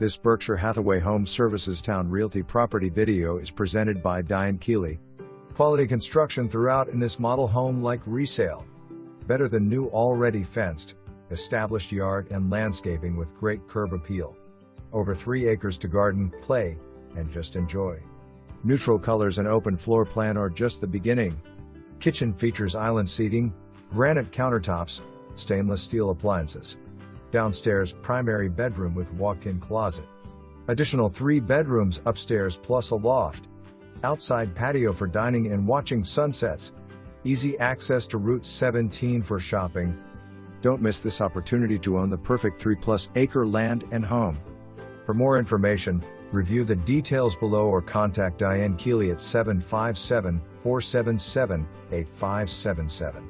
This Berkshire Hathaway Home Services Towne Realty property video is presented by Diane Keeley. Quality construction throughout in this model home like resale. Better than new, already fenced, established yard and landscaping with great curb appeal. Over 3 acres to garden, play, and just enjoy. Neutral colors and open floor plan are just the beginning. Kitchen features island seating, granite countertops, stainless steel appliances. Downstairs, primary bedroom with walk-in closet. Additional 3 bedrooms upstairs plus a loft. Outside patio for dining and watching sunsets. Easy access to Route 17 for shopping. Don't miss this opportunity to own the perfect 3+ acre land and home. For more information, review the details below or contact Diane Keeley at 757-477-8577.